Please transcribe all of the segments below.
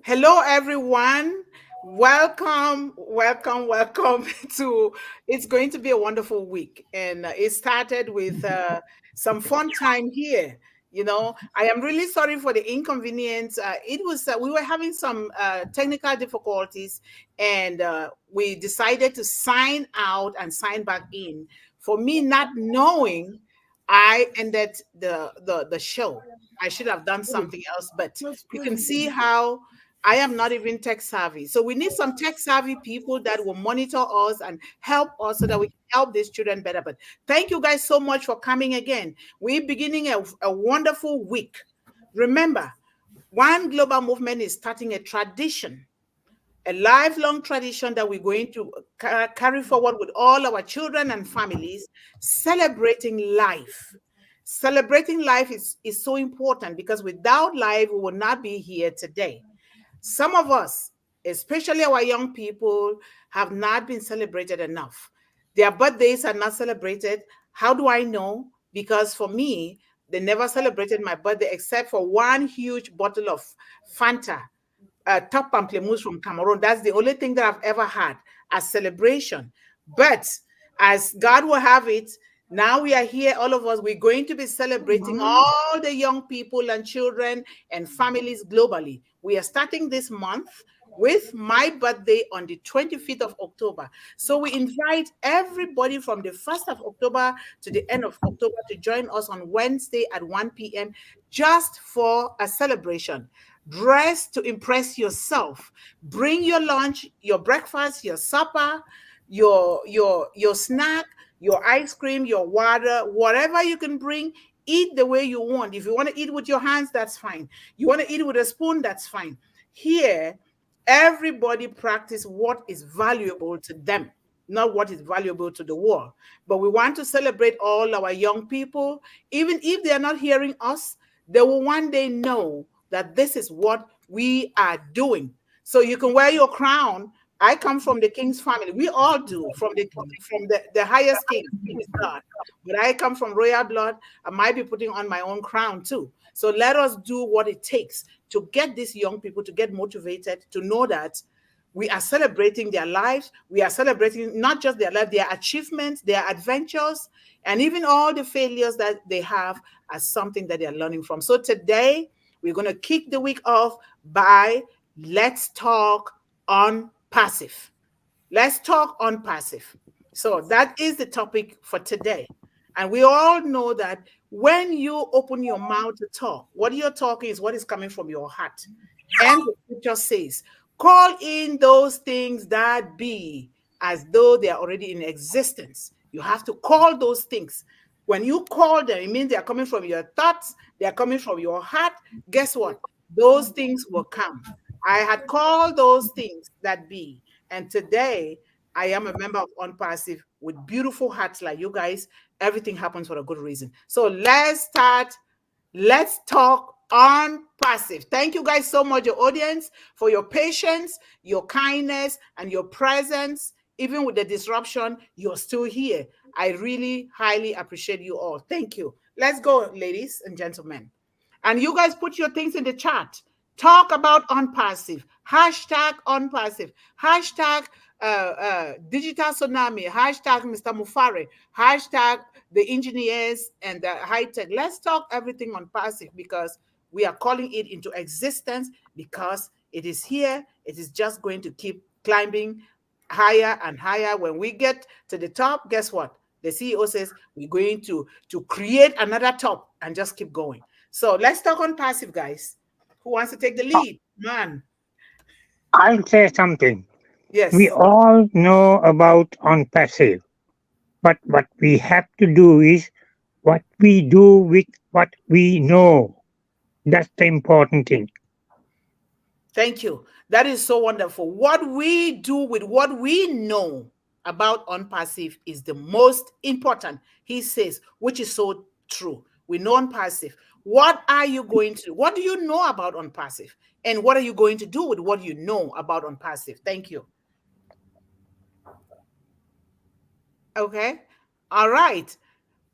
Hello, everyone. Welcome to. It's going to be a wonderful week, and it started with some fun time here. I am really sorry for the inconvenience. It was we were having some technical difficulties, and we decided to sign out and sign back in. For me, not knowing, I ended the show. I should have done something else, but you can see how I am not even tech savvy. So we need some tech savvy people that will monitor us and help us so that we can help these children better. But thank you guys so much for coming again. We're beginning a wonderful week. Remember, One Global Movement is starting a tradition, a lifelong tradition that we're going to carry forward with all our children and families, celebrating life. Celebrating life is so important because without life, we will not be here today. Some of us, especially our young people, have not been celebrated enough. Their birthdays are not celebrated. How do I know? Because for me, they never celebrated my birthday except for one huge bottle of Fanta, top pamplemousse from Cameroon. That's the only thing that I've ever had as celebration. But as God will have it, now we are here, all of us. We're going to be celebrating all the young people and children and families globally. We are starting this month with my birthday on the 25th of October. So we invite everybody from the 1st of October to the end of October to join us on Wednesday at 1 p.m. just for a celebration. Dress to impress yourself. Bring your lunch, your breakfast, your supper, your snack, your ice cream, your water, whatever you can bring. Eat the way you want. If you want to eat with your hands, that's fine. You want to eat with a spoon, that's fine. Here, everybody practice what is valuable to them, not what is valuable to the world. But we want to celebrate all our young people. Even if they are not hearing us, they will one day know that this is what we are doing. So you can wear your crown. I come from the king's family. We all do, from the highest king, who is God. But I come from royal blood. I might be putting on my own crown too. So let us do what it takes to get these young people to get motivated, to know that we are celebrating their lives. We are celebrating not just their life, their achievements, their adventures, and even all the failures that they have as something that they are learning from. So today, we're going to kick the week off by let's talk on passive. Let's talk on passive. So that is the topic for today. And we all know that when you open your mouth to talk, what you're talking is what is coming from your heart. And the scripture says, call in those things that be as though they are already in existence. You have to call those things. When you call them, it means they are coming from your thoughts, they are coming from your heart. Guess what? Those things will come. I had called those things that be. And today, I am a member of ONPASSIVE with beautiful hearts like you guys. Everything happens for a good reason. So let's start. Let's talk on passive. Thank you guys so much, your audience, for your patience, your kindness, and your presence. Even with the disruption, you're still here. I really highly appreciate you all. Thank you. Let's go, ladies and gentlemen. And you guys put your things in the chat. Talk about ONPASSIVE. Hashtag ONPASSIVE. Hashtag digital tsunami. Hashtag Mr. Mufare. Hashtag the engineers and the high tech. Let's talk everything on passive because we are calling it into existence because it is here. It is just going to keep climbing higher and higher. When we get to the top, guess what? The CEO says we're going to create another top and just keep going. So let's talk on passive, guys. Who wants to take the lead? Man. I'll say something. We Yes. all know about on passive, but what we have to do is what we do with what we know. That's the important thing. Thank you. That is so wonderful. What we do with what we know about unpassive is the most important, he says, which is so true. We know unpassive. What are you going to do? What do you know about unpassive? And what are you going to do with what you know about unpassive? Thank you. Okay. All right.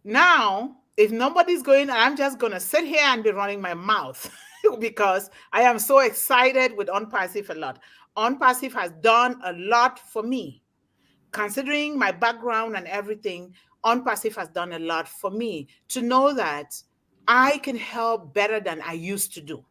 Now, if nobody's going, I'm just going to sit here and be running my mouth. because I am so excited with OnPassive a lot. OnPassive has done a lot for me. Considering my background and everything, OnPassive has done a lot for me to know that I can help better than I used to do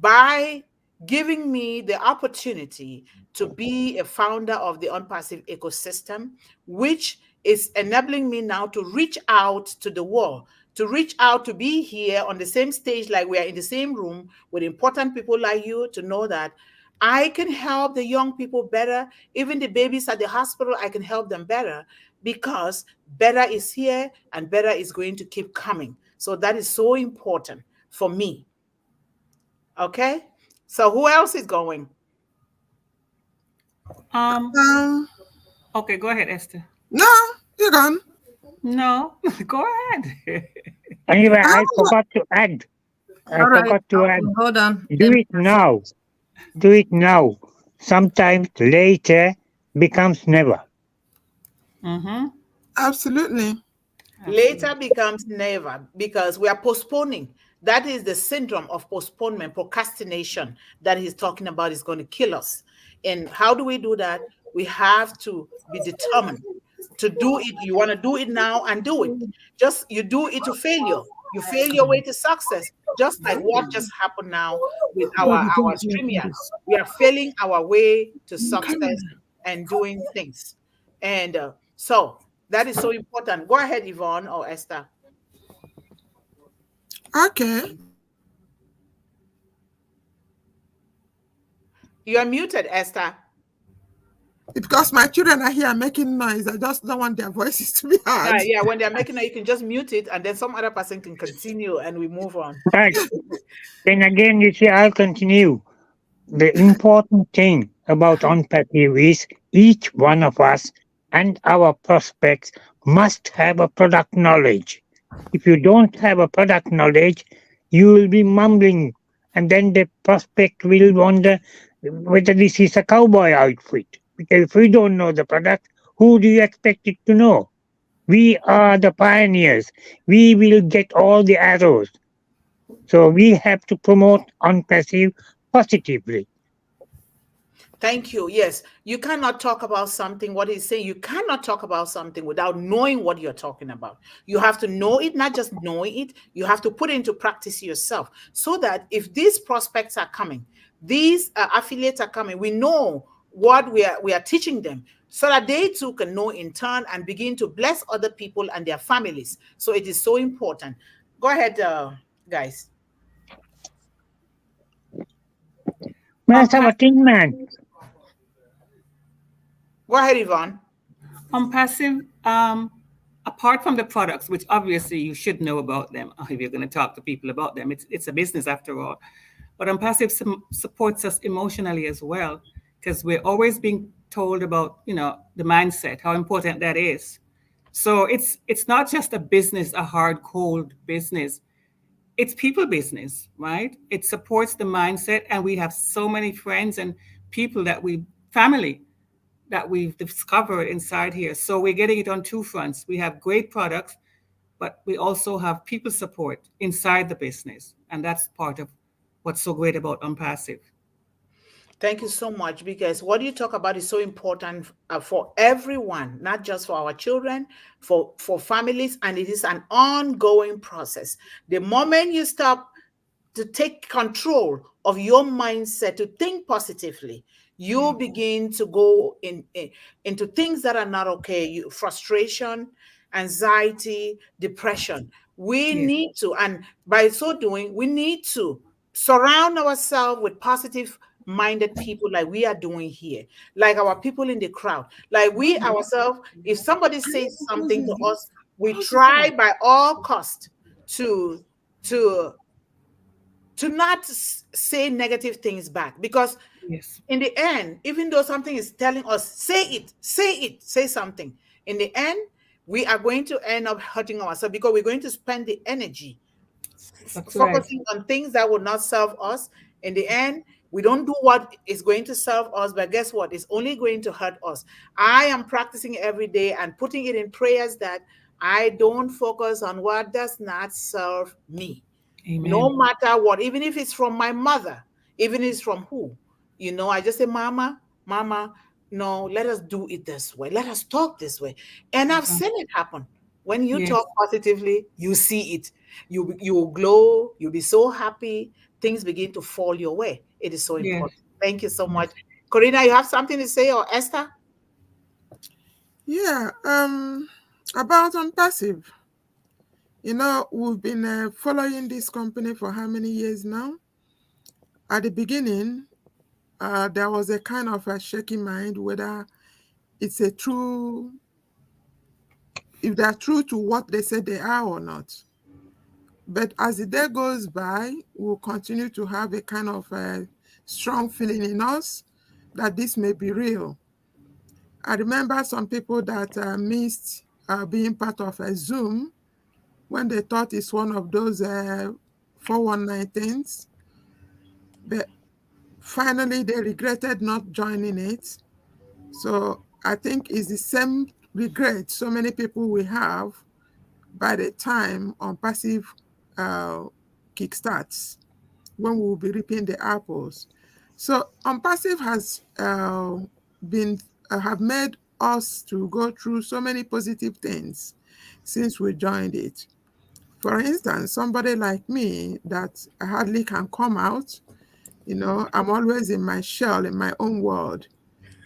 by giving me the opportunity to be a founder of the Unpassive ecosystem, which is enabling me now to reach out to the world, to reach out to be here on the same stage, like we are in the same room with important people like you, to know that I can help the young people better. Even the babies at the hospital, I can help them better because better is here and better is going to keep coming. So that is so important for me. Okay. So who else is going? Um. Um, Okay, go ahead, Esther. no, you're gone. No, go ahead. Anyway, I I have forgot to add. I All right. forgot to Okay, add. hold on. Do it now. Do it now. Sometimes later becomes never. Mm-hmm. absolutely. Later Absolutely. becomes never because we are postponing. That is the syndrome of postponement, procrastination that he's talking about is going to kill us. And how do we do that? We have to be determined to do it. You want to do it now and do it. Just you do it to failure. You fail your way to success, just like what just happened now with our StreamYard. We are failing our way to success and doing things. And so that is so important. Go ahead, Yvonne or Esther. Okay. You are muted, Esther. Because my children are here making noise. I just don't want their voices to be heard. Yeah, when they're making it, you can just mute it and then some other person can continue and we move on. Right. Then again, you see, I'll continue. The important thing about OnPassive is each one of us and our prospects must have a product knowledge. If you don't have a product knowledge, you will be mumbling, and then the prospect will wonder whether this is a cowboy outfit. Because if we don't know the product, who do you expect it to know? We are the pioneers. We will get all the arrows. So we have to promote OnPassive positively. Thank you. Yes, you cannot talk about something. What he's saying, you cannot talk about something without knowing what you're talking about. You have to know it, not just knowing it. You have to put it into practice yourself so that if these prospects are coming, these affiliates are coming, we know what we are teaching them so that they too can know in turn and begin to bless other people and their families. So it is so important. Go ahead, guys. Where's our tin man? Go ahead, Yvonne. Passive, apart from the products, which obviously you should know about them if you're going to talk to people about them, it's a business after all. But Passive supports us emotionally as well, because we're always being told about, the mindset, how important that is. So it's not just a business, a hard, cold business. It's people business, right? It supports the mindset, and we have so many friends and people family that we've discovered inside here. So we're getting it on two fronts. We have great products, but we also have people support inside the business. And that's part of what's so great about Unpassive. Thank you so much because what you talk about is so important for everyone, not just for our children, for families, and it is an ongoing process. The moment you stop to take control of your mindset, to think positively, you begin to go into things that are not okay. Frustration, anxiety, depression. We Yes. need to, and by so doing, we need to surround ourselves with positive minded people like we are doing here, like our people in the crowd, like we ourselves. If somebody says something to us, we try by all cost to to not say negative things back, because Yes. in the end, even though something is telling us say something, in the end we are going to end up hurting ourselves because we're going to spend the energy That's right. focusing on things that will not serve us. In the end, we don't do what is going to serve us, but guess what? It's only going to hurt us. I am practicing every day and putting it in prayers that I don't focus on what does not serve me. Amen. No matter what, even if it's from my mother, even if it's from who, I just say, Mama, no, let us do it this way. Let us talk this way. And I've seen it happen. When you Yes. talk positively, you see it. You will glow. You'll be so happy. Things begin to fall your way. It is so Yes. important. Thank you so much. Corrina, you have something to say, or Esther? Yeah, about ONPASSIVE. We've been following this company for how many years now? At the beginning, there was a kind of a shaky mind whether it's if they're true to what they say they are or not. But as the day goes by, we'll continue to have a kind of a strong feeling in us that this may be real. I remember some people that missed being part of a Zoom when they thought it's one of those 419 things. But finally, they regretted not joining it. So I think it's the same regret so many people will have by the time ONPASSIVE kickstarts, when we will be reaping the apples. So ONPASSIVE has have made us to go through so many positive things since we joined it. For instance, somebody like me that hardly can come out, I'm always in my shell, in my own world.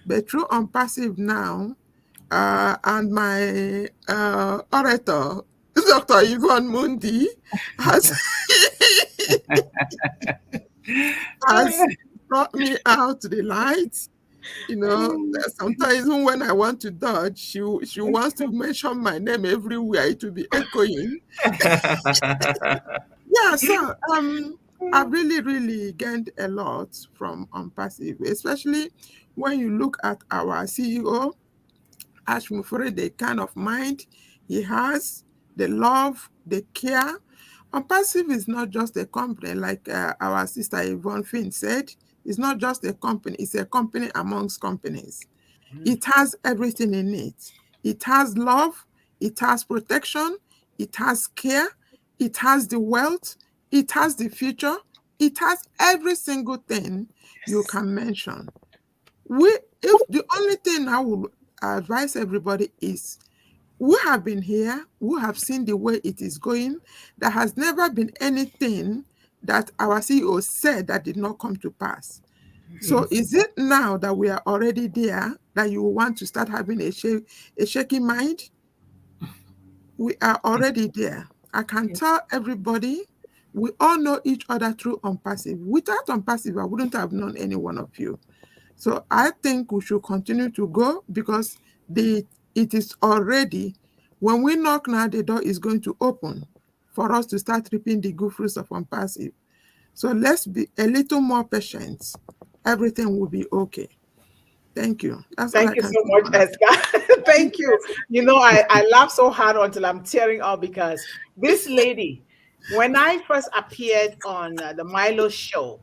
But through ONPASSIVE now, and my orator, Dr. Yvonne Mundih, has, has brought me out to the light. Sometimes even when I want to dodge, she wants to mention my name everywhere. It will be echoing. Yeah, so I've really, really gained a lot from ONPASSIVE, especially when you look at our CEO, Ashmufure, the kind of mind he has, the love, the care. ONPASSIVE is not just a company, like our sister Yvonne Finn said. It's not just a company, it's a company amongst companies. It has everything in it. It has love, it has protection, it has care, it has the wealth, it has the future, it has every single thing you can mention. If the only thing I would advise everybody is, we have been here, we have seen the way it is going. There has never been anything that our CEO said that did not come to pass. So is it now that we are already there that you want to start having a shaky mind? We are already there. I can tell everybody, we all know each other through ONPASSIVE. Without ONPASSIVE, I wouldn't have known any one of you. So I think we should continue to go, because it is already, when we knock now, the door is going to open for us to start reaping the good fruits of ONPASSIVE. So let's be a little more patient. Everything will be okay. Thank you. That's all I Thank you can so say. much, Esther. Thank you. I laugh so hard until I'm tearing up, because this lady, when I first appeared on the Milo show,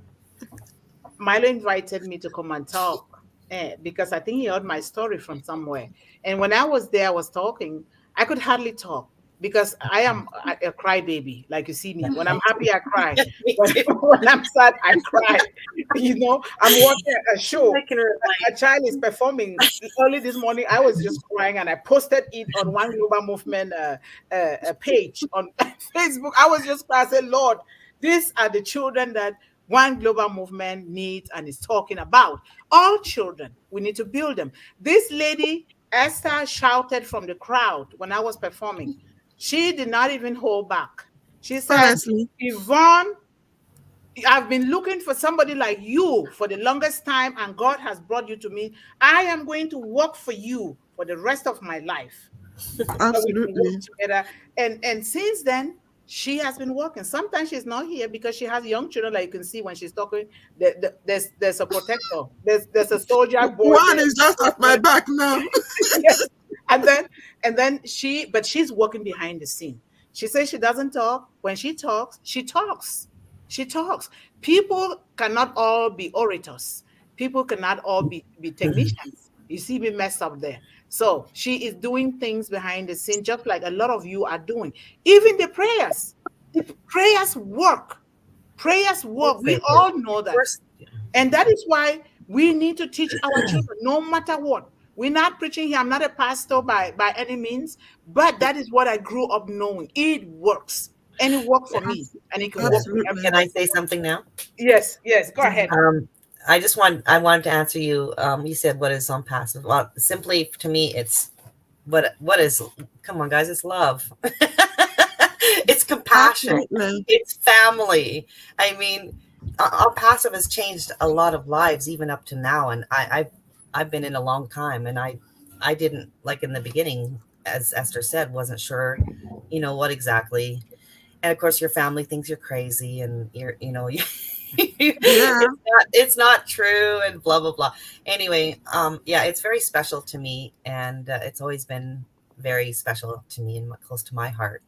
Milo invited me to come and talk, because I think he heard my story from somewhere. And when I was there, I was talking. I could hardly talk because I am a crybaby. Like you see me, when I'm happy, I cry. When I'm sad, I cry. I'm watching a show. A child is performing early this morning. I was just crying, and I posted it on One Global Movement page on Facebook. I was just crying. I said, Lord, these are the children that One Global Movement needs and is talking about. All children, we need to build them. This lady, Esther, shouted from the crowd when I was performing. She did not even hold back. She said, Honestly, Yvonne, I've been looking for somebody like you for the longest time, and God has brought you to me. I am going to work for you for the rest of my life. So we can work absolutely. together. And since then, she has been working. Sometimes she's not here because she has young children, like you can see when she's talking. There's a protector. There's a soldier boy One there. is just at my back now. Yes. And then she's working behind the scene. She says she doesn't talk. When she talks, she talks. She talks. People cannot all be orators. People cannot all be technicians. You see me mess up there. So she is doing things behind the scene, just like a lot of you are doing. Even the prayers. Prayers work. Prayers work. They We do. all know Of that. course. And that is why we need to teach our children, no matter what. We're not preaching here. I'm not a pastor by any means, but that is what I grew up knowing. It works. And it worked for me. And it can work for Absolutely. Can I everybody. say something now? Yes, go ahead. I wanted to answer you. You said, what is unpassive? Well, simply to me, it's what is, come on guys, it's love. It's compassion. Absolutely. It's family. I mean, unpassive has changed a lot of lives even up to now. And I've been in a long time, and I didn't, like in the beginning, as Esther said, wasn't sure, what exactly. And of course your family thinks you're crazy, and Yeah. it's not true, and blah blah blah. Anyway, yeah, it's very special to me, and it's always been very special to me and close to my heart.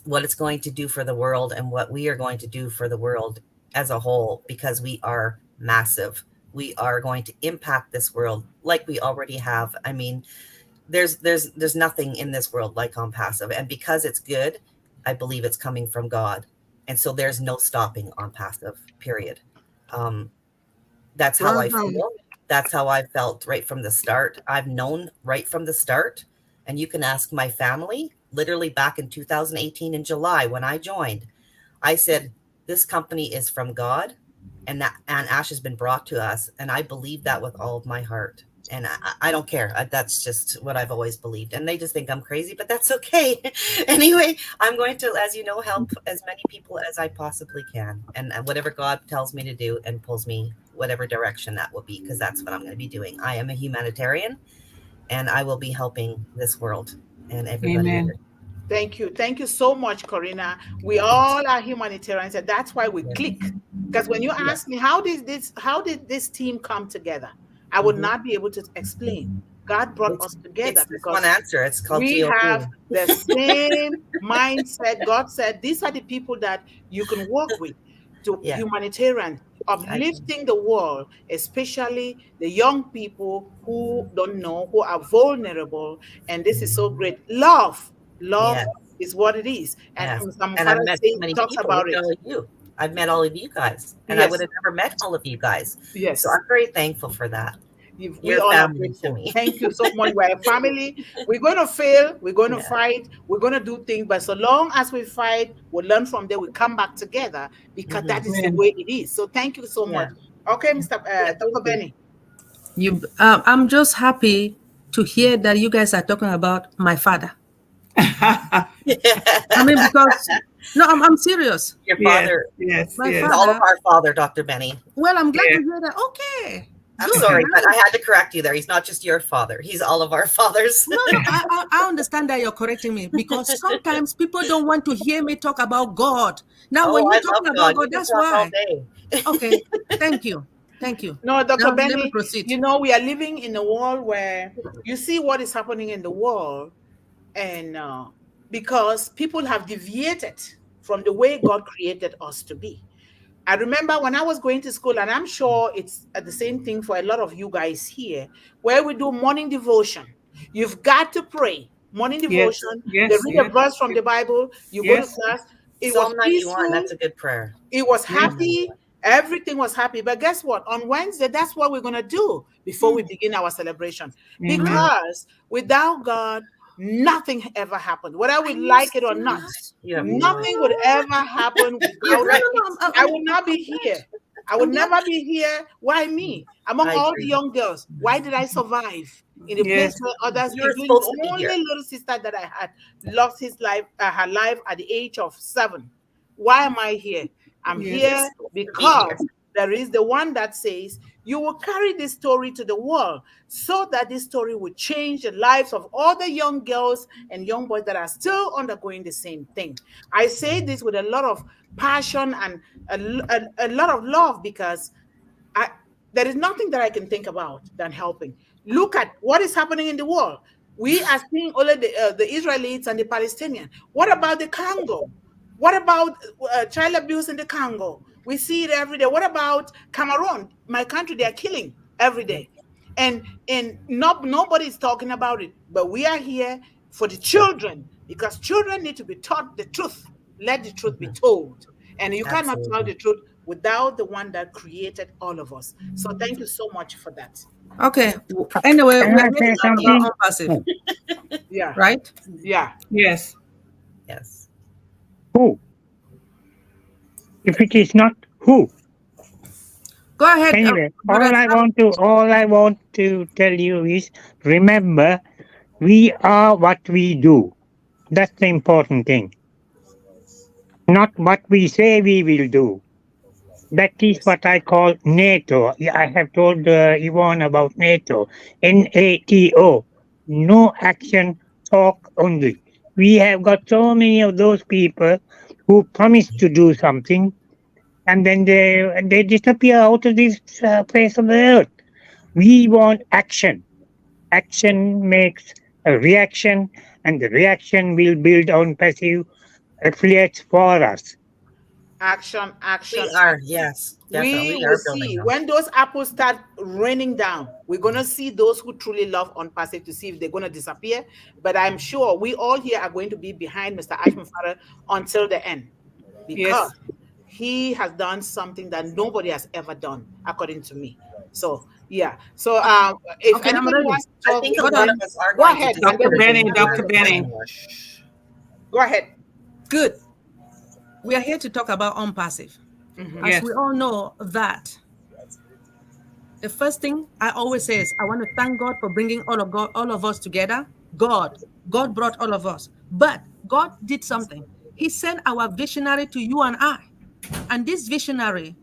What it's going to do for the world, and what we are going to do for the world as a whole, because we are massive. We are going to impact this world like we already have. I mean, there's nothing in this world like unpassive, and because it's good, I believe it's coming from God, and so there's no stopping unpassive, period. That's how I feel. That's how I felt right from the start. I've known right from the start, and you can ask my family. Literally back in 2018 in July, when I joined, I said, this company is from God, and Ash has been brought to us, and I believe that with all of my heart. And I don't care. That's just what I've always believed. And they just think I'm crazy, but that's okay. Anyway, I'm going to, as you know, help as many people as I possibly can. And whatever God tells me to do and pulls me whatever direction that will be, because that's what I'm going to be doing. I am a humanitarian, and I will be helping this world and everybody. Amen. Thank you. Thank you so much, Corrina. We all are humanitarians, and that's why we click. Because when you ask me, how did this team come together? I would not be able to explain. God brought us together because one answer. It's called we GOP. have the same mindset. God said, these are the people that you can work with, to humanitarian, uplifting the world, especially the young people who don't know, who are vulnerable. And this is so great. Love is what it is. And some and I've met many talks people. about it. I've met all of you guys, and I would have never met all of you guys. Yes. So I'm very thankful for that. We all are grateful. Thank you so much. We're a family. We're going to fail. We're going to fight. We're going to do things. But so long as we fight, we'll learn from there. We come back together, because that is the way it is. So thank you so much. Okay, Dr. Benny. I'm just happy to hear that you guys are talking about my father. I mean, because I'm serious. Your father, My father, father, all of our father, Dr. Benny. Well, I'm glad to hear that. Okay. I'm sorry, but I had to correct you there. He's not just your father. He's all of our fathers. No, I understand that you're correcting me, because sometimes people don't want to hear me talk about God. Now, when you're talking about God, that's why. Okay, thank you. Thank you. No, Dr. Now, Benny, let me proceed. we are living in a world where you see what is happening in the world, and because people have deviated from the way God created us to be. I remember when I was going to school, and I'm sure it's the same thing for a lot of you guys here, where we do morning devotion. You've got to pray. Morning devotion. They read a verse from the Bible. You go to class. It Psalm was peaceful. 91, that's a good prayer. It was happy. Everything was happy. But guess what? On Wednesday, that's what we're going to do before we begin our celebration. Because without God, nothing ever happened. Whether we like it or not, nothing would ever happen without it. I would not be here. I would never be here. Why me? Among all the young girls, why did I survive in a place where others, including the only little sister that I had, lost her life at the age of 7? Why am I here? I'm here because there is the one that says, you will carry this story to the world, so that this story will change the lives of all the young girls and young boys that are still undergoing the same thing. I say this with a lot of passion and a lot of love, because there is nothing that I can think about than helping. Look at what is happening in the world. We are seeing only the Israelites and the Palestinians. What about the Congo? What about child abuse in the Congo? We see it every day. What about Cameroon, my country? They are killing every day. And nobody's talking about it. But we are here for the children, because children need to be taught the truth. Let the truth be told. And you cannot tell the truth without the one that created all of us. So thank you so much for that. Okay. Anyway, Can we're I here say to talk something? about ONPASSIVE, Yeah. right? Yeah. Yes. Yes. Who? If it is not who? Go ahead. Anyway, Brother all I want to tell you is, remember, we are what we do. That's the important thing. Not what we say we will do. That is what I call NATO. I have told Yvonne about NATO. NATO. No action, talk only. We have got so many of those people who promise to do something, and then they disappear out of this face of the earth. We want action. Action makes a reaction, and the reaction will build on passive affiliates for us. Action, action. We are, yes, definitely. We We will are building see them. when those apples start raining down. We're gonna see those who truly love ONPASSIVE to see if they're gonna disappear. But I'm sure we all here are going to be behind Mr. Ashman Farah until the end, because Yes. he has done something that nobody has ever done, according to me. So yeah. So if Okay, I'm anybody ready. wants to I talk, think a Hold lot on. of us are go going to ahead, disappear. and then Dr. Benny, we Dr. Benny. go ahead. Good. We are here to talk about ONPASSIVE. Mhm. As Yes. we all know that the first thing I always say is I want to thank God for bringing all of us together. God brought all of us. But God did something. He sent our visionary to you and I. And this visionary,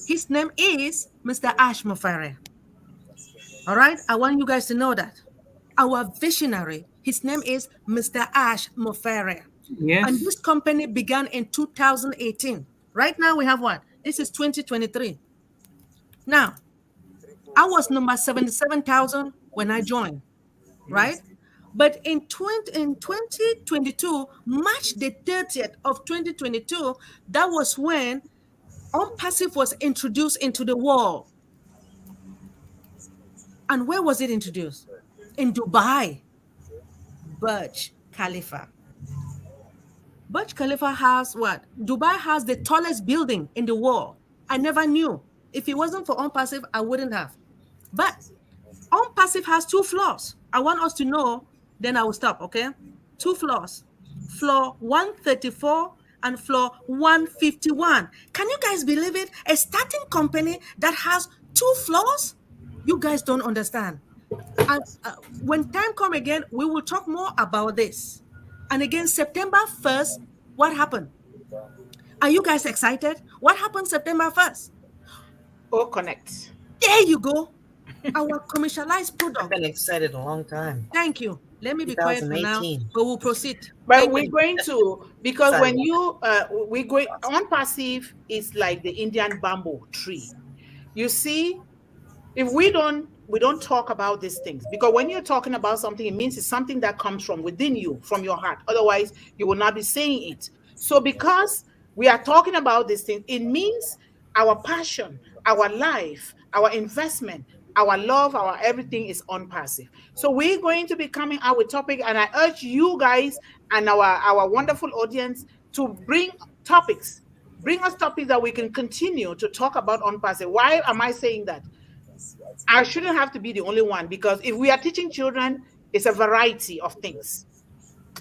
his name is Mr. Ash Mufare. All right? I want you guys to know that. Our visionary, his name is Mr. Ash Mufare. And Yes. this company began in 2018. Right now we have what? This is 2023. Now, I was number 77,000 when I joined, right? But in 2022, March the 30th of 2022, that was when ONPASSIVE was introduced into the world. And where was it introduced? In Dubai, Burj Khalifa. Burj Khalifa has what? Dubai has the tallest building in the world. I never knew. If it wasn't for ONPASSIVE, I wouldn't have. But ONPASSIVE has 2 floors. I want us to know, then I will stop, okay? 2 floors. Floor 134 and floor 151. Can you guys believe it? A starting company that has 2 floors? You guys don't understand. And when time comes again, we will talk more about this. And again, September 1st, what happened? Are you guys excited? What happened September 1st? Oh, connect. There you go. Our commercialized I've product. been excited a long time. Thank you. Let me be quiet for now, 2018. but we'll proceed. But Thank we're you. going to, because Sorry. when you we go ONPASSIVE is like the Indian bamboo tree. You see, if we don't talk about these things, because when you're talking about something, it means it's something that comes from within you, from your heart. Otherwise, you will not be saying it. So because we are talking about these things, it means our passion, our life, our investment, our love, our everything is ONPASSIVE. So we're going to be coming out with topic, and I urge you guys and our wonderful audience to bring topics. Bring us topics that we can continue to talk about ONPASSIVE. Why am I saying that? I shouldn't have to be the only one, because if we are teaching children, it's a variety of things.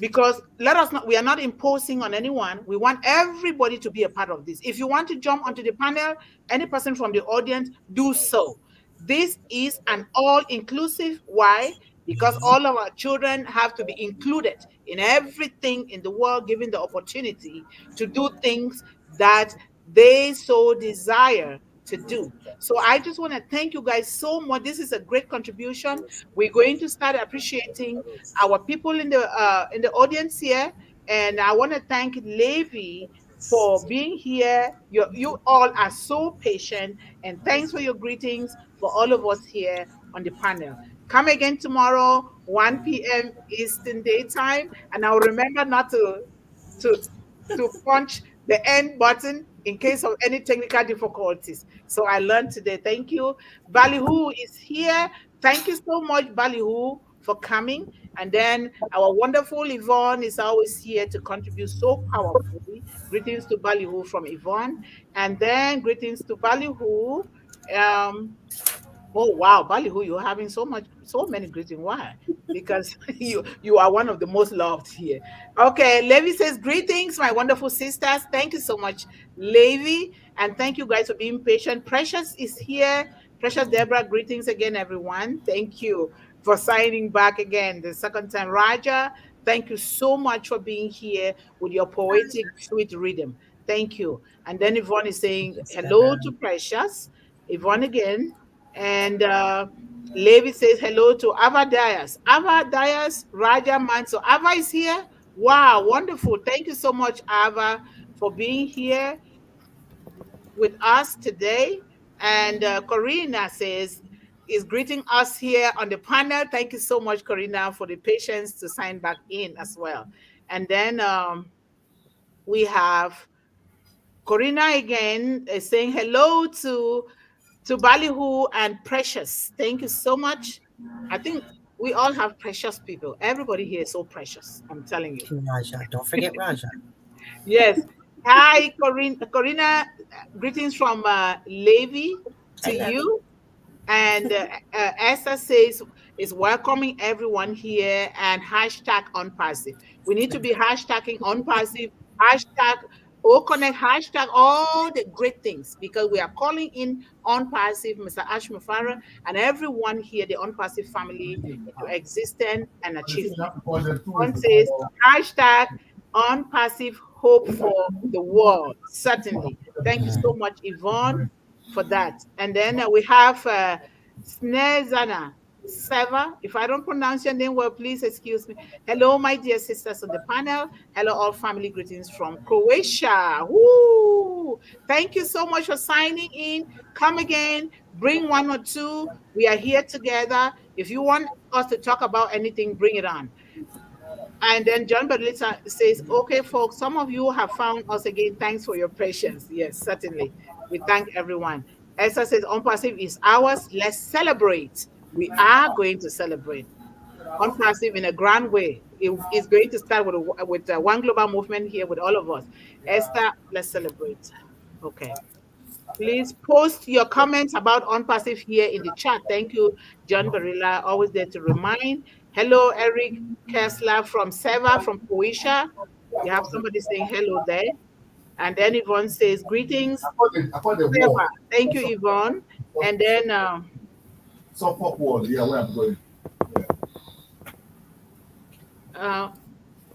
Because we are not imposing on anyone. We want everybody to be a part of this. If you want to jump onto the panel, any person from the audience, do so. This is an all-inclusive. Why? Because all of our children have to be included in everything in the world, given the opportunity to do things that they so desire to do. So I just want to thank you guys so much. This is a great contribution. We're going to start appreciating our people in the audience here, and I want to thank Levi for being here. You all are so patient, and thanks for your greetings for all of us here on the panel. Come again tomorrow, 1 p.m. Eastern Daytime, and I'll remember not to punch the end button in case of any technical difficulties. So I learned today. Thank you. Ballyhoo is here. Thank you so much, Ballyhoo, for coming. And then our wonderful Yvonne is always here to contribute so powerfully. Greetings to Ballyhoo from Yvonne. And then greetings to Ballyhoo. Oh wow, Ballyhoo, you're having so many greetings. Why? Because you are one of the most loved here. Okay, Levi says greetings, my wonderful sisters. Thank you so much, Levi, and thank you guys for being patient. Precious is here. Precious Deborah, greetings again, everyone. Thank you for signing back again the second time. Raja, thank you so much for being here with your poetic, sweet rhythm. Thank you. And then Yvonne is saying hello to Precious. Yvonne again. And Levi says hello to Ava Dias. Ava Dias, Raja Manso. Ava is here. Wow, wonderful. Thank you so much, Ava, for being here with us today. And Corrina says, is greeting us here on the panel. Thank you so much, Corrina, for the patience to sign back in as well. And then we have Corrina again saying hello to Ballyhoo and Precious. Thank you so much. I think we all have precious people. Everybody here is so precious. I'm telling you. Raja. Don't forget Raja. Yes. Hi, Corrina, greetings from Levi to you. And Esther says is welcoming everyone here and hashtag unpassive. We need to be hashtagging unpassive, hashtag connect, hashtag all the great things because we are calling in unpassive, Mr. Ashma Farah, and everyone here, the unpassive family, into existence and achievement. One says hashtag unpassive hope for the world. Certainly. Thank you so much, Yvonne, for that. And then we have Snezana Seva. If I don't pronounce your name well, please excuse me. Hello, my dear sisters on the panel. Hello, all family greetings from Croatia. Woo! Thank you so much for signing in. Come again, bring one or two. We are here together. If you want us to talk about anything, bring it on. And then John Berlitza says, okay, folks, some of you have found us again. Thanks for your patience. Yes, certainly. We thank everyone. Esther says, Unpassive is ours. Let's celebrate. We are going to celebrate. Unpassive in a grand way. It's going to start with one global movement here with all of us. Esther, let's celebrate. Okay. Please post your comments about Unpassive here in the chat. Thank you, John Barilla, always there to remind. Hello, Eric Kessler from Seva, from Croatia. You have somebody saying hello there. And then Yvonne says, greetings. Seva. Thank you, Yvonne. And then... support wall, yeah, where I'm going.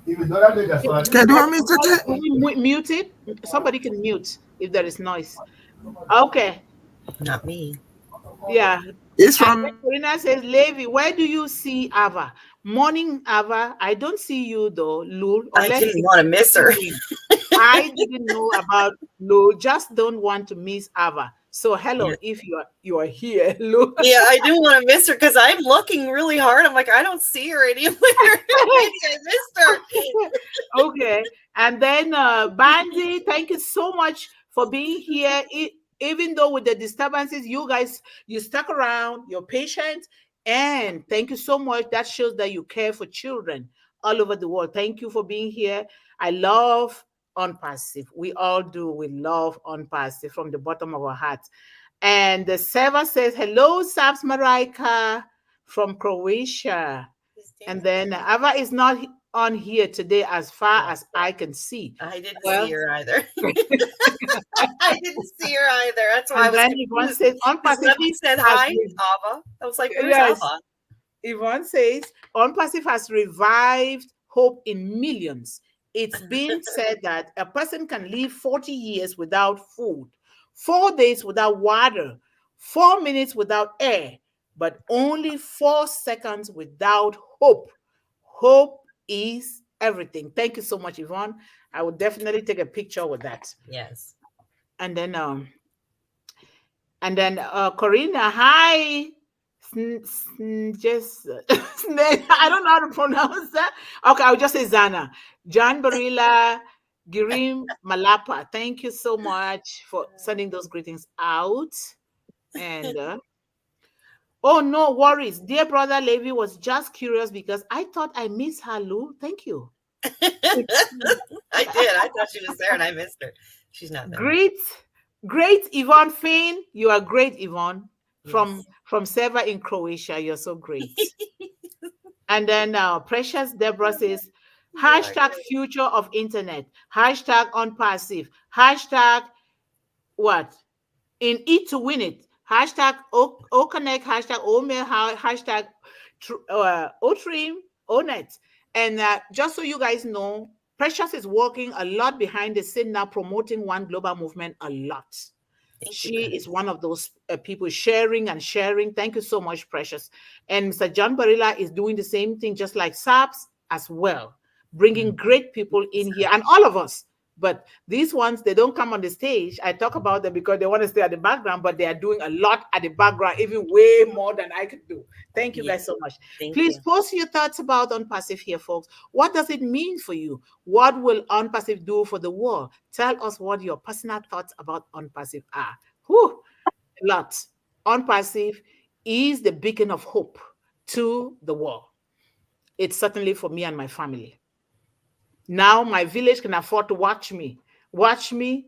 Even though that day, that's what Okay, do you want me to take? Mute it? Somebody can mute if there is noise. Okay. Not me. Yeah. It's from Corrina says, Levi, where do you see Ava? Morning, Ava. I don't see you though, Lul. I didn't want to miss her. I didn't know about Lul. Just don't want to miss Ava. So hello, if you are here, Lul. Yeah, I do want to miss her because I'm looking really hard. I'm like, I don't see her anywhere. I missed her. Okay. And then Bandy, thank you so much for being here. Even though with the disturbances, you stuck around, you're patient, and thank you so much. That shows that you care for children all over the world. Thank you for being here. I love Unpassive. We all do. We love Unpassive from the bottom of our hearts. And the server says, hello, Sabs Maraika from Croatia. And then Ava is not on here today as far as I can see. I didn't see her either. I didn't see her either. That's why I was Yvonne says, Unpassive said hi, Ava. I was like, where's Ava? Yvonne says, Unpassive has revived hope in millions. It's been said that a person can live 40 years without food, 4 days without water, 4 minutes without air, but only 4 seconds without hope. Hope is everything. Thank you so much, Yvonne. I would definitely take a picture with that. Yes. And then Corrina, hi. Just I don't know how to pronounce that. Okay, I'll just say Zana. John Barilla, Girim Malapa. Thank you so much for sending those greetings out. And Oh, no worries. Dear brother Levi was just curious because I thought I missed her, Lou. Thank you. I did. I thought she was there and I missed her. She's not there. Great Yvonne Fain. You are great, Yvonne. Yes. From Seva in Croatia. You're so great. And then Precious Deborah says, hashtag future of internet, hashtag unpassive, hashtag what? In it to win it, hashtag Oconnect, hashtag Omail, hashtag Otrim, Onet. And just so you guys know, Precious is working a lot behind the scene now, promoting One Global Movement a lot. She is one of those people sharing and sharing. Thank you so much, Precious. And Mr. John Barilla is doing the same thing, just like SAPS as well, bringing great people in here, and all of us. But these ones, they don't come on the stage. I talk about them because they want to stay at the background, but they are doing a lot at the background, even way more than I could do. Thank you guys so much. Please post your thoughts about Unpassive here, folks. What does it mean for you? What will Unpassive do for the world? Tell us what your personal thoughts about Unpassive are. Whew, a lot. Unpassive is the beacon of hope to the world. It's certainly for me and my family. Now my village can afford to watch me. Watch me.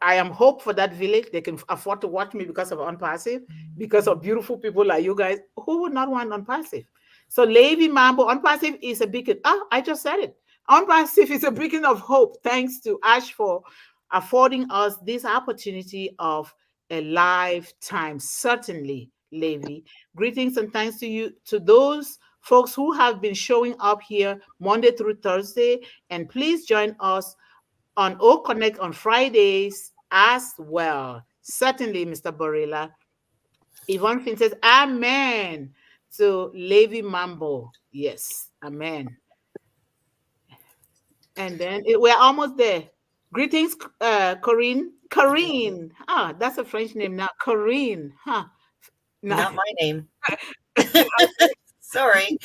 I am hope for that village. They can afford to watch me because of Unpassive, because of beautiful people like you guys. Who would not want Unpassive? So Levi Mambo, Unpassive is a beacon. Oh, I just said it. Unpassive is a beacon of hope. Thanks to Ash for affording us this opportunity of a lifetime. Certainly, Levi. Greetings and thanks to you, to those folks who have been showing up here Monday through Thursday, and please join us on O Connect on Fridays as well. Certainly, Mr. Borilla. Yvonne Finn says, amen to Levi Mambo. Yes, amen. And then we're almost there. Greetings, Corrine. Corrine. Ah, that's a French name now. Corrine. Huh. Not my name. Sorry,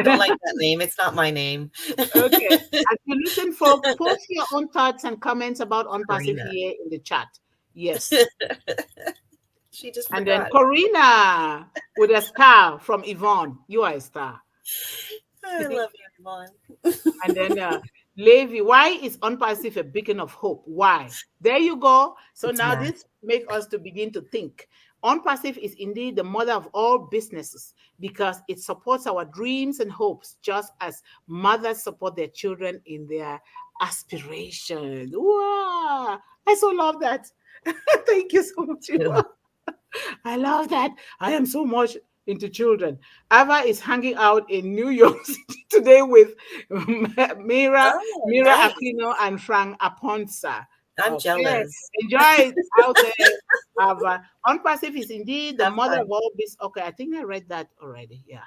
don't like that name. It's not my name. Okay. As you listen, folks, post your own thoughts and comments about Unpassive here in the chat. Yes. She just and then Corrina with a star from Yvonne. You are a star. I love you, Yvonne. And then Levi, why is Unpassive a beacon of hope? Why? There you go. So now this makes us to begin to think. Unpassive is indeed the mother of all businesses because it supports our dreams and hopes, just as mothers support their children in their aspirations. Wow! I so love that. Thank you so much. I love that. I am so much into children. Ava is hanging out in New York City today with Mira Aquino and Frank Aponsa. I'm jealous. Enjoy it out there, Ava. Unpassive is indeed the mother of all this. Okay, I think I read that already. Yeah.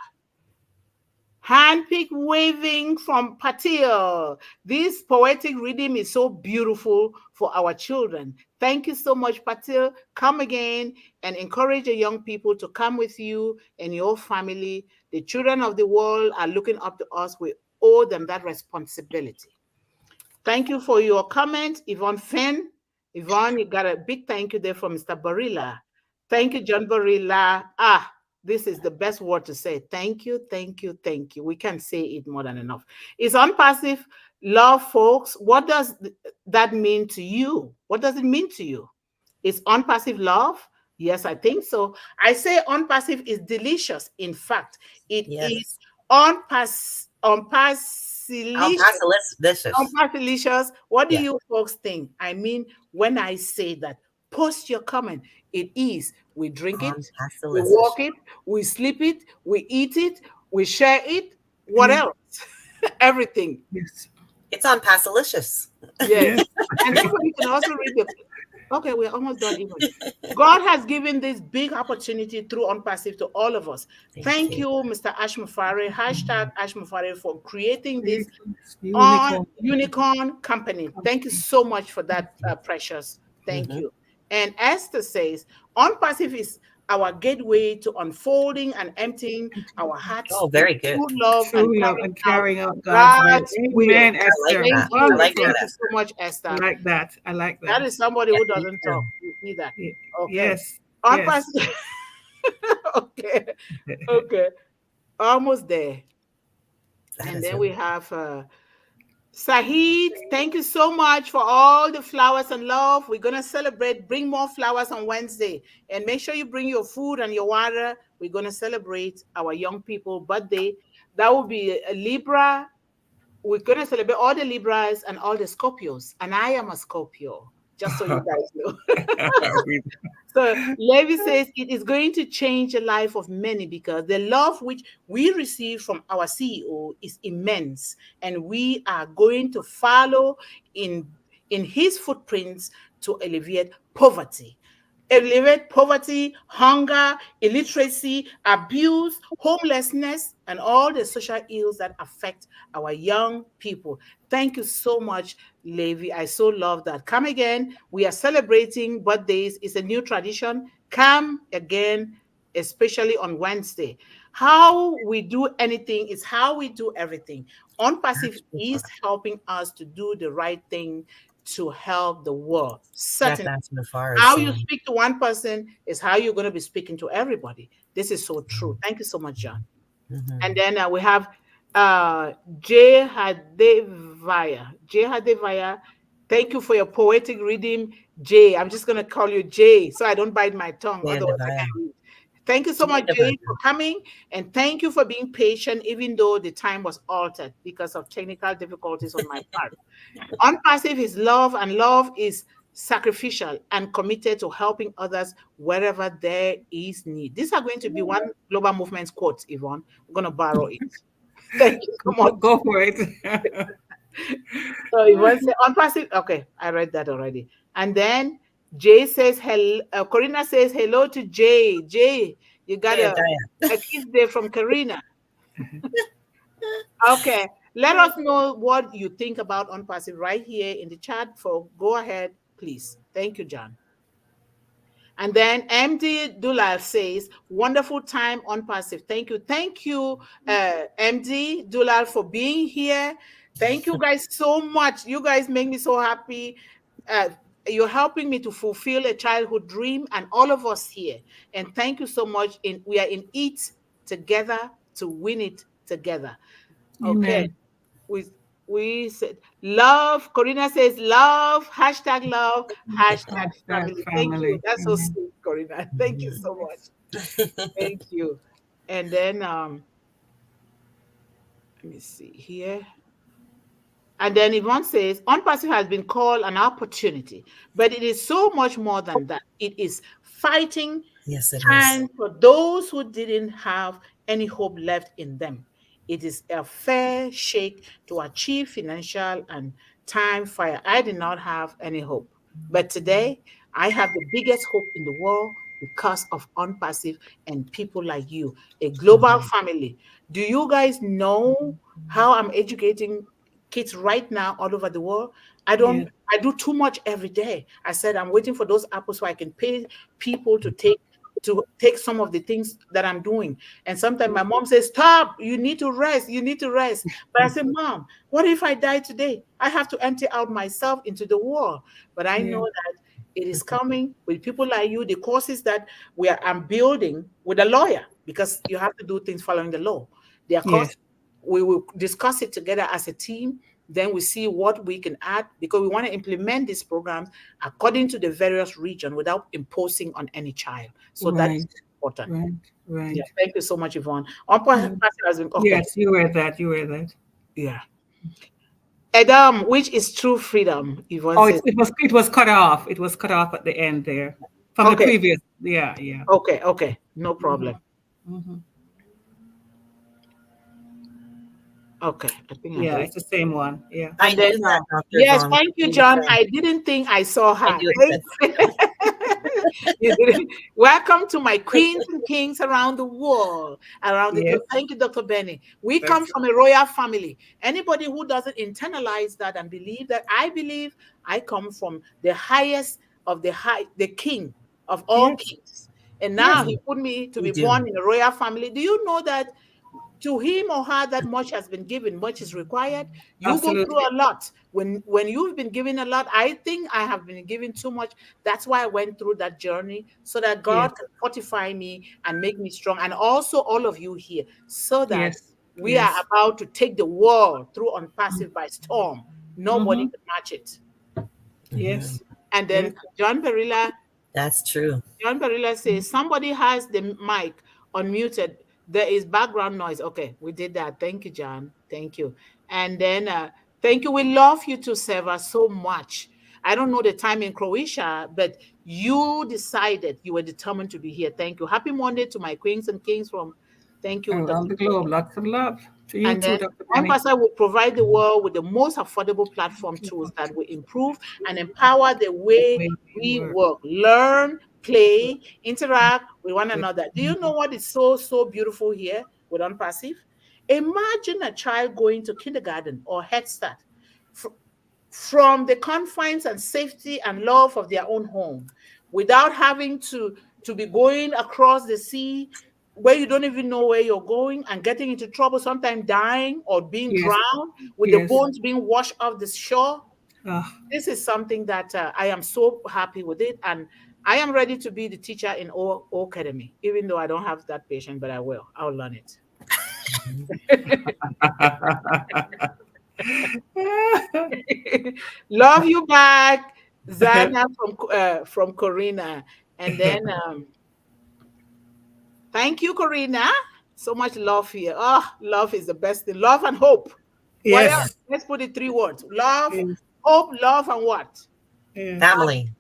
Handpick waving from Patil. This poetic reading is so beautiful for our children. Thank you so much, Patil. Come again and encourage the young people to come with you and your family. The children of the world are looking up to us. We owe them that responsibility. Thank you for your comment, Yvonne Fenn. Yvonne, you got a big thank you there from Mr. Barilla. Thank you, John Barilla. This is the best word to say. Thank you, thank you, thank you. We can't say it more than enough. It's Unpassive love, folks. What does that mean to you? What does it mean to you? Is Unpassive love? Yes, I think so. I say Unpassive is delicious. In fact, it is Unpassilicious. What do you folks think? I mean, when I say that, post your comment. It is. We drink it, we walk it, we sleep it, we eat it, we share it. What else? Everything. Yes. It's Unpassilicious. Yes. And somebody can also read the. Okay, we're almost done even. God has given this big opportunity through Unpassive to all of us. Thank you, Mr. Ashmufare, hashtag Ashmufare, for creating this unicorn company. Thank you so much for that, Precious. Thank you. And Esther says, Unpassive is our gateway to unfolding and emptying our hearts. Oh, very good. True love and carrying out God's will. Amen, Esther. Thank you so much, Esther. I like that. I like that. That is somebody who doesn't talk. You see that? Okay. Yes. Okay. Okay. Almost there. That And is then really we have Sahid. Thank you so much for all the flowers and love. We're going to celebrate. Bring more flowers on Wednesday. And make sure you bring your food and your water. We're going to celebrate our young people birthday. That will be a Libra. We're going to celebrate all the Libras and all the Scorpios. And I am a Scorpio, just so you guys know. So Levi says it is going to change the life of many because the love which we receive from our CEO is immense, and we are going to follow in his footprints to alleviate poverty, hunger, illiteracy, abuse, homelessness, and all the social ills that affect our young people. Thank you so much, Levi. I so love that. Come again. We are celebrating birthdays. It's a new tradition. Come again, especially on Wednesday. How we do anything is how we do everything. OnPassive is helping us to do the right thing to help the world. Certainly. That's Mufar How is you saying. speak to one person is how you're going to be speaking to everybody. This is so true. Thank you so much, John. And then we have Jay Hadevaya. Jay Hadevaya, thank you for your poetic reading, Jay. I'm just going to call you Jay so I don't bite my tongue. Yeah, Otherwise, I Devaya. can't read. Thank you so much, Jay, for coming. And thank you for being patient, even though the time was altered because of technical difficulties on my part. OnPassive is love, and love is sacrificial and committed to helping others wherever there is need. These are going to be one global movement's quotes, Yvonne. We're going to borrow it. Thank you so much. Go for it. So Yvonne said, OnPassive. Okay, I read that already. And then Jay says, hello. Corrina says, hello to Jay. Jay, you got Yeah, a kiss there from Corrina. Okay. Let us know what you think about OnPassive right here in the chat. For go ahead, please. Thank you, John. And then MD Dulal says, wonderful time OnPassive. Thank you. Thank you, MD Dulal, for being here. Thank you guys so much. You guys make me so happy. You're helping me to fulfill a childhood dream, and all of us here. And thank you so much. We are in it together to win it together. Okay. Amen. We said love. Corrina says love, hashtag family. Thank you. That's so sweet, Corrina. Thank you so much. Thank you. And then let me see here. And then Yvonne says, OnPassive has been called an opportunity, but it is so much more than that. It is fighting time for those who didn't have any hope left in them. It is a fair shake to achieve financial and time fire. I did not have any hope, but today I have the biggest hope in the world because of OnPassive and people like you, a global family. Do you guys know how I'm educating kids right now all over the world? I do too much every day. I said I'm waiting for those apples so I can pay people to take some of the things that I'm doing. And sometimes my mom says, stop, you need to rest. But I said, Mom, what if I die today? I have to empty out myself into the world. But I know that it is coming with people like you, the courses that I'm building with a lawyer, because you have to do things following the law. Their course, we will discuss it together as a team. Then we see what we can add, because we want to implement these programs according to the various regions without imposing on any child. So that's important. Right. Yeah, thank you so much, Yvonne. Has been, okay. Yes, you were that. Yeah. Adam, which is true freedom, Yvonne says. It was cut off. It was cut off at the end there from the previous. Yeah. Okay. No problem. Okay, I think it's the same one. Yeah. I knew that, Dr. Yes, Yvonne. thank you, John. I didn't think I saw her. Welcome to my queens and kings around the world, around the globe. Thank you, Dr. Benny. We come from a royal family. Anybody who doesn't internalize that and believe that, I believe I come from the highest of the king of all kings. And now he put me to be born in a royal family. Do you know that to him or her that much has been given, much is required. You go Absolutely. through a lot. When you've been given a lot, I think I have been given too much. That's why I went through that journey, so that God Yes. can fortify me and make me strong. And also all of you here, so that Yes. we are Yes. about to take the world through Unpassive by storm. Nobody Mm-hmm. can match it. Yes. And Yes. then That's true. John Barilla says, somebody has the mic unmuted. There is background noise. Okay, we did that. Thank you, John. Thank you. And then thank you. We love you to Seva so much. I don't know the time in Croatia, but you decided, you were determined to be here. Thank you. Happy Monday to my queens and kings from, thank you, Around the globe. Lots of love to you and too, then Dr. Benny. ONPASSIVE will provide the world with the most affordable platform tools that will improve and empower the way we work, learn, play, interact with one another. Do you know what is so beautiful here with ONPASSIVE? Imagine a child going to kindergarten or Head Start from the confines and safety and love of their own home, without having to be going across the sea where you don't even know where you're going and getting into trouble, sometimes dying or being Yes. drowned, with the bones being washed off the shore. Ah, This is something that I am so happy with it, and I am ready to be the teacher in O Academy, even though I don't have that patience, but I will. I'll learn it. Love you back, Zana from Corrina, and then thank you, Corrina. So much love here. Oh, love is the best thing. Love and hope. What yes. else? Let's put it 3 words: love, Yes. hope, love, and what? Yes. Family.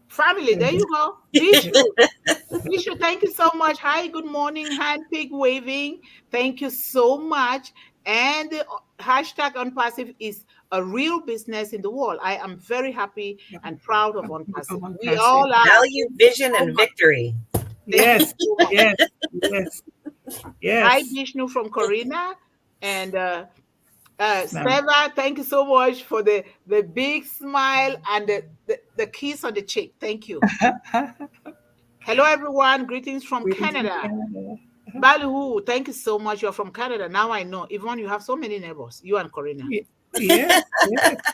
Family. There you go. Bishu, thank you so much. Hi, good morning. Handpick waving. Thank you so much. And the hashtag Unpassive is a real business in the world. I am very happy and proud of Unpassive. We all are. Value, vision, and victory. Yes. Yes. Yes. Hi, Yes. Vishnu from Corrina. And Seva, thank you so much for the big smile and the kiss on the cheek. Thank you. Hello, everyone. Greetings from Canada. Ballyhoo, thank you so much. You're from Canada. Now I know. Yvonne, you have so many neighbors. You and Corrina. Yes. Yes.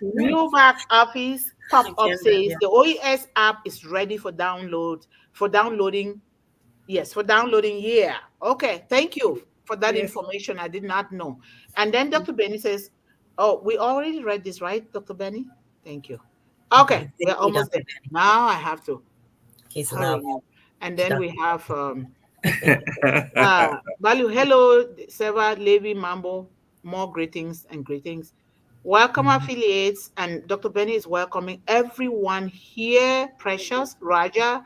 New back office pop-up says the OES app is ready for download, for downloading. Yes, for downloading. Yeah. Okay. Thank you for that information. I did not know. And then Dr. Benny says, oh, we already read this, right, Dr. Benny? Thank you. Okay. We're almost there. Now I have to hurry now. And then we have Balu, hello, Seva, Levi, Mambo, more greetings and greetings. Welcome, affiliates, and Dr. Benny is welcoming everyone here. Precious, Raja,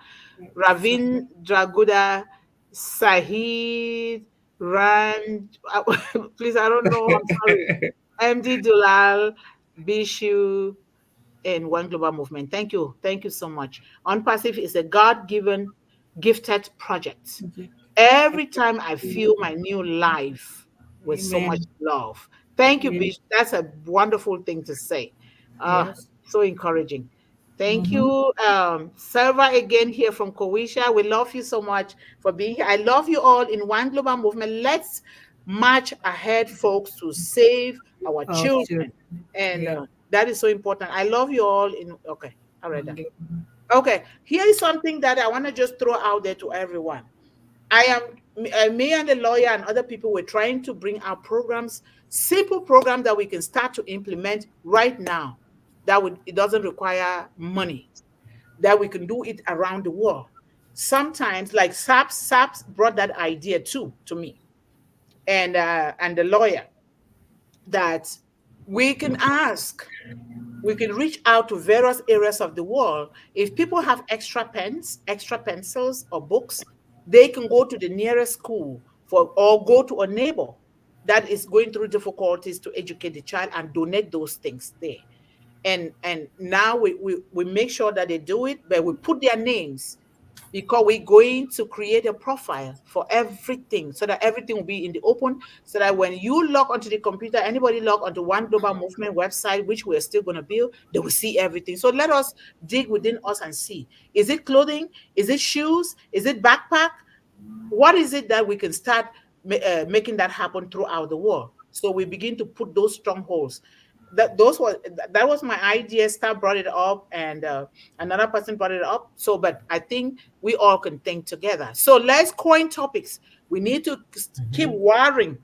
Ravin, Draguda, Sahid, Rand, please, I don't know, I'm sorry. MD Dulal, Bishu, and One Global Movement. Thank you. Thank you so much. Unpassive is a God-given, gifted project. Every time I feel my new life with so much love. Thank you, Bish. That's a wonderful thing to say. So encouraging. Thank you. Server again here from Croatia. We love you so much for being here. I love you all in One Global Movement. Let's march ahead, folks, to save our children. And that is so important. I love you all. Okay, I read that. Okay, here is something that I want to just throw out there to everyone. Me and the lawyer and other people were trying to bring out programs, simple programs that we can start to implement right now. It doesn't require money, that we can do it around the world. Sometimes, like SAPS brought that idea too to me, and the lawyer, that we can reach out to various areas of the world. If people have extra pens, extra pencils or books, they can go to the nearest school or go to a neighbor that is going through difficulties to educate the child and donate those things there. And now we make sure that they do it, but we put their names, because we're going to create a profile for everything, so that everything will be in the open, so that when you log onto the computer, anybody log onto One Global Movement website, which we're still going to build, they will see everything. So let us dig within us and see, is it clothing? Is it shoes? Is it backpack? What is it that we can start making that happen throughout the world. So we begin to put those strongholds. That was my idea. Star brought it up, and another person brought it up. So, but I think we all can think together. So let's coin topics. We need to keep wiring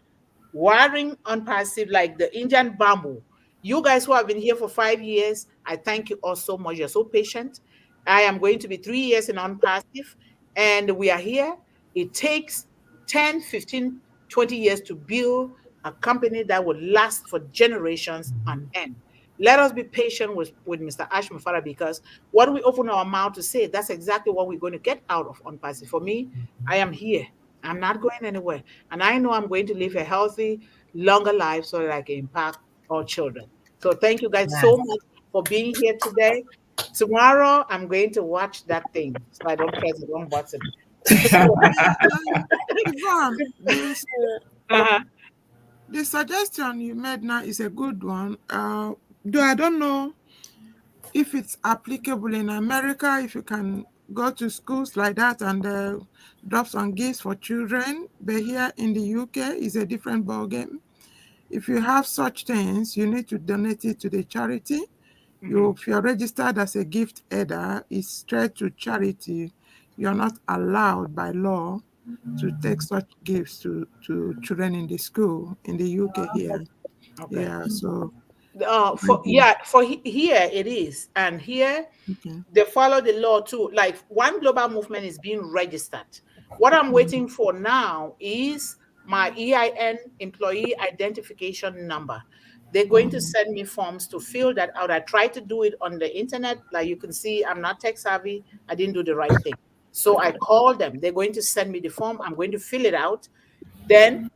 unpassive like the Indian bamboo. You guys who have been here for 5 years, I thank you all so much. You're so patient. I am going to be 3 years in unpassive, and we are here. It takes 10, 15, 20 years to build a company that will last for generations on end. Let us be patient with Mr. Ashmufara, because what we open our mouth to say, that's exactly what we're going to get out of unpassive. For me, I am here. I'm not going anywhere. And I know I'm going to live a healthy, longer life so that I can impact all children. So thank you guys so much for being here today. Tomorrow, I'm going to watch that thing so I don't press the wrong button. Yvonne, the suggestion you made now is a good one. Though I don't know if it's applicable in America, if you can go to schools like that and drop some gifts for children. But here in the UK, it's a different ballgame. If you have such things, you need to donate it to the charity. If you're registered as a gift header, it's straight to charity. You're not allowed by law to take such gifts to children in the school in the UK here. Okay. Yeah, so here it is, and here they follow the law too. Like One Global Movement is being registered. What I'm waiting for now is my EIN, employee identification number. They're going to send me forms to fill that out. I tried to do it on the internet. Like you can see, I'm not tech savvy. I didn't do the right thing. So I called them. They're going to send me the form. I'm going to fill it out. Then,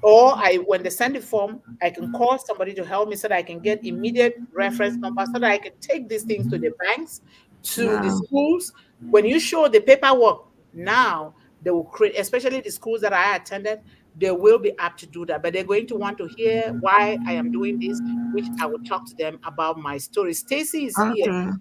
when they send the form, I can call somebody to help me so that I can get immediate reference number so that I can take these things to the banks, to the schools. When you show the paperwork, now they will create, especially the schools that I attended, they will be apt to do that. But they're going to want to hear why I am doing this, which I will talk to them about my story. Stacy is here.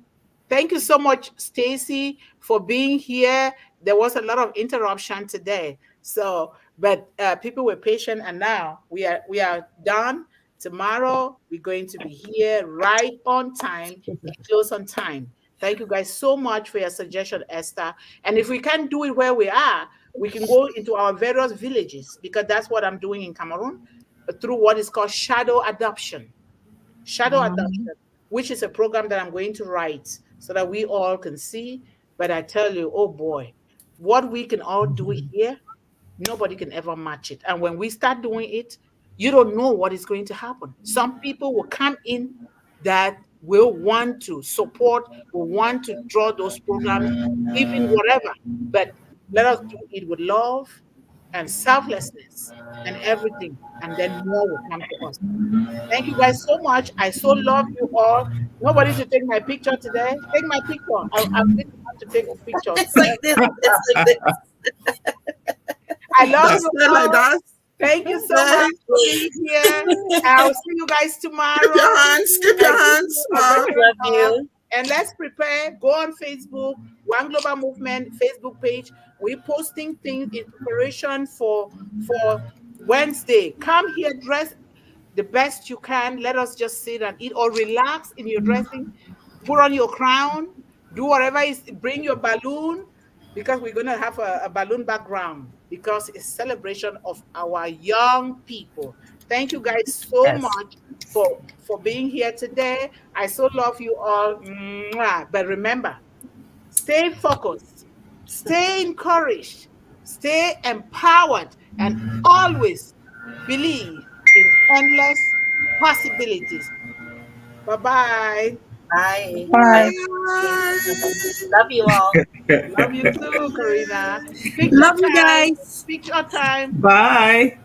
Thank you so much, Stacy, for being here. There was a lot of interruption today. So, but people were patient, and now we are done. Tomorrow, we're going to be here right on time, close on time. Thank you guys so much for your suggestion, Esther. And if we can't do it where we are, we can go into our various villages, because that's what I'm doing in Cameroon through what is called shadow adoption. Shadow adoption, which is a program that I'm going to write so that we all can see. But I tell you, oh boy, what we can all do here, nobody can ever match it. And when we start doing it, you don't know what is going to happen. Some people will come in that will want to support, will want to draw those programs, even whatever. But let us do it with love and selflessness and everything, and then more will come to us. Thank you guys so much. I so love you all. Nobody to take my picture today. Take my picture. I'm going to take a picture. It's like this. It's like this. I love you all. Thank you so much for being here. I'll see you guys tomorrow. Keep your hands. Keep your hands. Love you. And let's prepare. Go on Facebook, One Global Movement Facebook page. We're posting things in preparation for Wednesday. Come here, dress the best you can. Let us just sit and eat, or relax in your dressing. Put on your crown. Do whatever is. Bring your balloon, because we're going to have a balloon background, because it's celebration of our young people. Thank you guys so much for being here today. I so love you all. But remember, stay focused, stay encouraged, stay empowered, and always believe in endless possibilities. Bye-bye. Bye. Bye. Love you all. Love you too, Corrina. Love you guys. Speak your time. Bye.